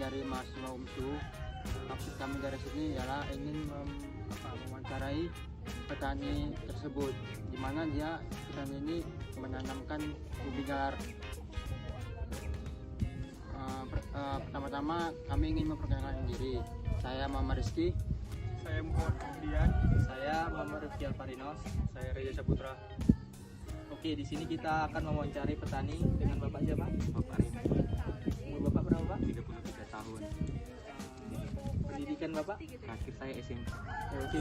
dari mahasiswa UMSU. Maksud kami dari sini ialah ingin mewawancarai petani tersebut, di mana dia petani ini menanamkan ubi jalar. Pertama-tama kami ingin memperkenalkan diri. Saya Muhammad Rizky. Saya Muhammad Dian. Saya Muhammad Rifki Alparinos. Saya Reza Saputra. Oke, di sini kita akan mewawancari petani dengan Bapak siapa? Bapak Rini, Umur Bapak berapa, Pak? 33 tahun. Pendidikan Bapak? Terakhir saya SMP. Oke.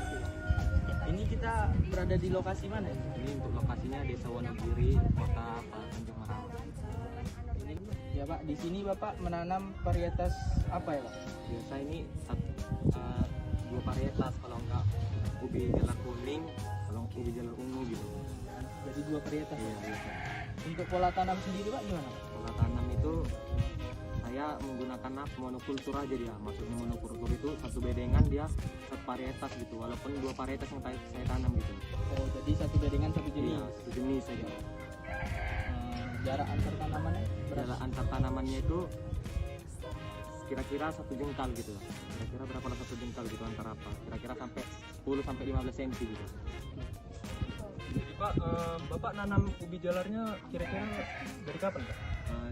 Ini kita berada di lokasi mana? Ini untuk lokasinya Desa Wonogiri, Kota Tanjung Merauke. Ini ya Pak, di sini Bapak menanam varietas apa ya Pak? Biasa ini dua varietas, kalau enggak ubi jalar kuning, kalau ubi jalar ungu gitu. Jadi dua varietas. Iya, biasa. Untuk pola tanam sendiri Pak gimana? Pola tanam itu saya menggunakan monokultur aja dia. Maksudnya monokultur itu satu bedengan dia satu varietas gitu, walaupun dua varietas yang saya tanam gitu. Oh, jadi satu bedengan satu jenis. Iya, satu jenis saja. Jarak antar tanamannya berapa? Jarak antar tanamannya itu kira-kira 1 jengkal gitu. Kira-kira berapa lah 1 jengkal gitu antara apa? Kira-kira sampai 10 sampai 15 cm gitu. Jadi Pak, Bapak nanam ubi jalarnya kira-kira dari kapan Pak?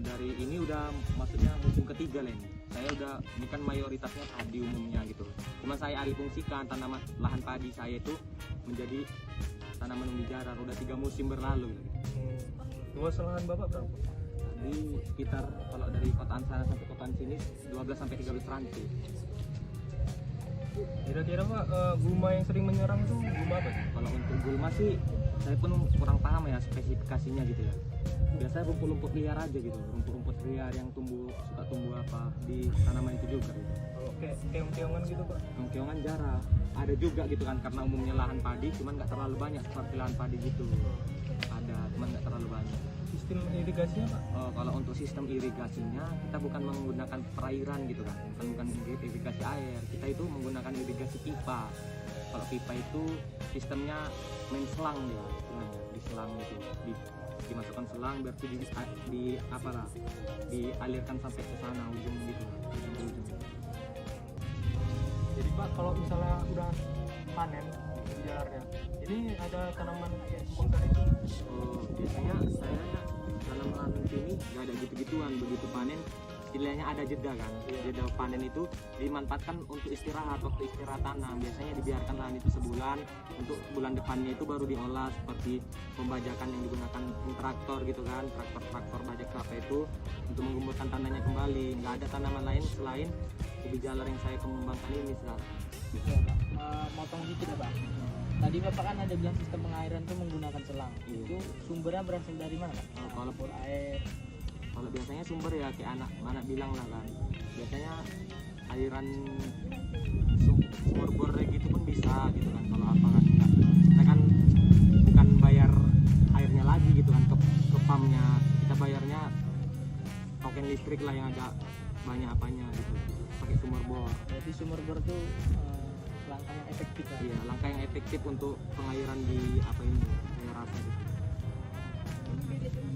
Dari ini udah maksudnya musim ketiga lah ini. Saya udah, ini kan mayoritasnya padi umumnya gitu. Cuma saya alih fungsikan tanaman lahan padi saya itu menjadi tanaman ubi jalar. Udah 3 musim berlalu. Luas lahan Bapak berapa? Jadi sekitar kalau dari kotaan sana sampai kotaan sini 12 sampai 13 ranting. Kira-kira Pak, gulma yang sering menyerang itu gulma apa sih? Kalau untuk gulma sih saya pun kurang paham ya spesifikasinya gitu ya. Biasanya rumput-rumput liar aja gitu, rumput-rumput liar yang suka tumbuh apa di tanaman itu juga gitu. Kalau kayak keong-keongan gitu Pak? Keong-keongan jarang, ada juga gitu kan, karena umumnya lahan padi cuman nggak terlalu banyak seperti lahan padi gitu. Ada, cuman nggak terlalu banyak. Sistem irigasinya Pak? Kalau untuk sistem irigasinya kita bukan menggunakan perairan gitu kan, bukan irigasi air, kita itu menggunakan irigasi pipa. Kalau pipa itu sistemnya main selang ya, di selang itu dimasukkan selang berarti di apa lah, dialirkan sampai ke sana ujung gitu, ujung. Jadi Pak, kalau misalnya udah panen ubi jalarnya, ini ada tanaman kayak sumber itu? Biasanya saya dalam lahan sini nggak ada gitu-gituan, begitu panen istilahnya ada jeda kan. Jeda panen itu dimanfaatkan untuk istirahat, waktu istirahat tanam. Biasanya dibiarkan lahan itu sebulan, untuk bulan depannya itu baru diolah seperti pembajakan yang digunakan traktor gitu kan, traktor bajak kelapa itu untuk menggemburkan tanahnya kembali. Nggak ada tanaman lain selain ubi jalar yang saya kembangkan ini sekarang. Ya, Pak. Motong dikit ya Pak. Tadi Bapak kan ada bilang sistem pengairan itu menggunakan selang. Iya. Itu sumbernya berasal dari mana Pak? Kalau Bor air. Kalau biasanya sumber ya kayak anak bilang lah kan, biasanya aliran sumur bor gitu pun bisa gitu kan. Kalau apa kan kita kan bukan bayar airnya lagi gitu kan ke pumpnya, kita bayarnya token listrik lah yang agak banyak apanya gitu, pakai sumur bor. Berarti sumur bor itu langkah yang efektif Pak. Iya, langkah yang efektif untuk pengairan di apa ini saya rasa gitu.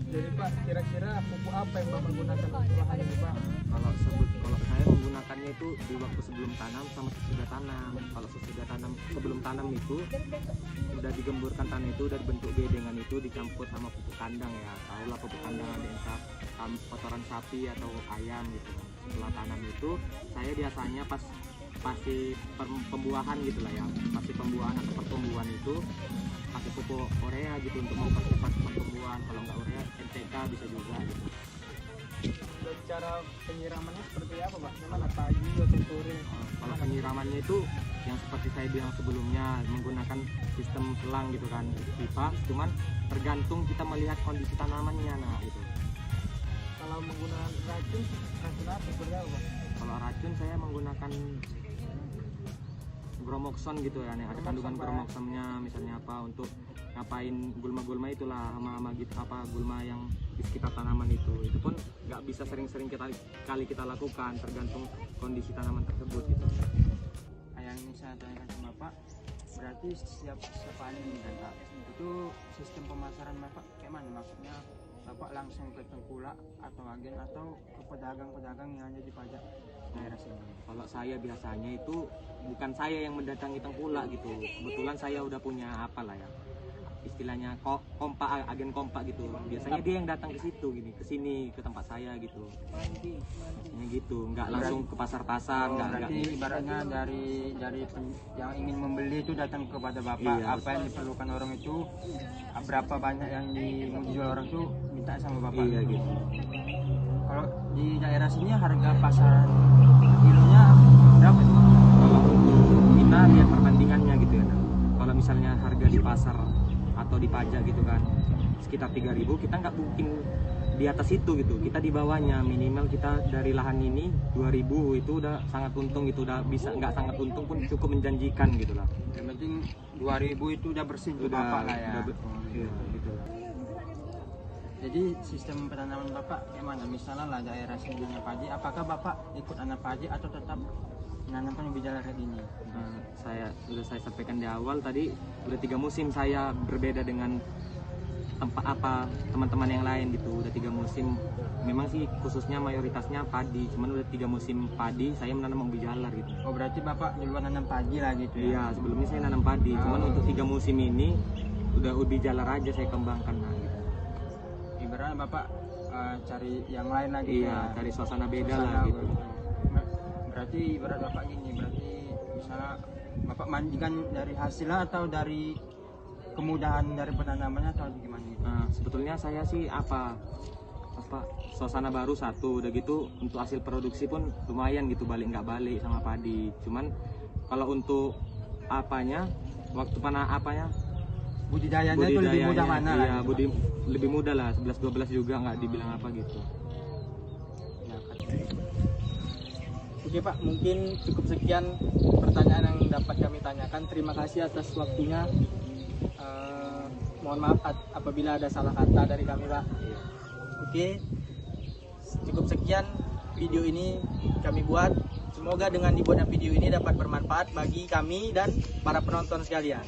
Jadi Pak, kira-kira pupuk apa yang Bapak gunakan untuk lahan ini Pak? Kalau saya menggunakannya itu di waktu sebelum tanam sama sesudah tanam. Kalau sesudah tanam, sebelum tanam itu udah digemburkan tanah itu, udah dibentuk bedengan itu dicampur sama pupuk kandang ya. Tahulah pupuk kandang ada yang kotoran sapi atau ayam gitu. Setelah tanam itu saya biasanya pasti pembuahan gitu lah ya, pasti pembuahan atau pertumbuhan itu pakai pupuk urea gitu untuk mempercepat pertumbuhan. Kalau nggak urea NPK bisa juga gitu. Dan cara penyiramannya seperti apa Pak? Gimana, pagi atau sore? Kalau penyiramannya itu yang seperti saya bilang sebelumnya, menggunakan sistem selang gitu kan, pipa, cuman tergantung kita melihat kondisi tanamannya. Nah itu Kalau menggunakan racun apa seperti apa Pak? kalau racun saya menggunakan bromoxon gitu ya, yang ada kandungan bromoxonnya, misalnya apa untuk ngapain gulma-gulma itulah, hama-hama gitu, apa gulma yang di sekitar tanaman itu pun nggak bisa sering-sering kali kita lakukan, tergantung kondisi tanaman tersebut gitu. Yang ingin saya tanyakan sama Bapak, berarti setiap panen ini kan Pak, itu sistem pemasaran Bapak kayak mana? Maksudnya Bapak langsung ke tengkulak atau agen atau ke pedagang-pedagang yang hanya dipajak daerah Kalau saya biasanya itu bukan saya yang mendatangi tengkulak gitu. Kebetulan saya udah punya apalah ya, istilahnya kompak, agen kompak gitu. Biasanya dia yang datang ke situ gini, ke sini, ke tempat saya gitu. Biasanya gitu, nggak langsung ke pasar-pasar, nggak. Berarti ibaratnya dari yang ingin membeli itu datang kepada bapak, Iya, apa yang diperlukan orang itu, berapa banyak yang dijual orang itu minta sama bapak. Iya gitu. Kalau di daerah sini harga pasar kilonya berapa tuh? Kalau untuk kita lihat perbandingannya gitu ya. Kalau misalnya harga di pasar atau di pajak gitu kan sekitar 3.000, kita nggak mungkin di atas itu gitu, kita di bawahnya. Minimal kita dari lahan ini 2.000 itu udah sangat untung gitu, udah bisa, nggak sangat untung pun cukup menjanjikan gitu lah. Yang penting 2.000 itu udah bersih untuk bapak lah ya. Iya, gitu lah. Jadi sistem penanaman bapak gimana? Misalnya lah daerah sendirinya padi, apakah bapak ikut nanam padi atau tetap menanamkan ubi jalar kayak gini? Saya sampaikan di awal tadi, udah 3 musim saya berbeda dengan teman-teman yang lain gitu. Udah 3 musim, memang sih khususnya mayoritasnya padi, cuman udah 3 musim padi saya menanam ubi jalar gitu. Oh berarti bapak duluan nanam padi lah gitu ya? Iya, sebelumnya saya nanam padi, cuman untuk 3 musim ini udah ubi jalar aja saya kembangkan lah gitu. Ibaratnya bapak cari yang lain lagi. Iya, cari suasana beda lah gitu. Berarti ibarat bapak gini, berarti misalnya bapak mandikan dari hasilnya atau dari kemudahan dari penanamannya atau gimana gitu? Nah, sebetulnya saya sih suasana baru satu, udah gitu untuk hasil produksi pun lumayan gitu, nggak balik sama padi. Cuman kalau untuk waktu budidayanya itu lebih mudah mana iya, lah gitu, lebih mudah lah, 11-12 juga nggak dibilang apa gitu. ya, kan. Oke Pak, mungkin cukup sekian pertanyaan yang dapat kami tanyakan. Terima kasih atas waktunya. Mohon maaf apabila ada salah kata dari kami Pak. Oke, cukup sekian video ini kami buat. Semoga dengan dibuatnya video ini dapat bermanfaat bagi kami dan para penonton sekalian.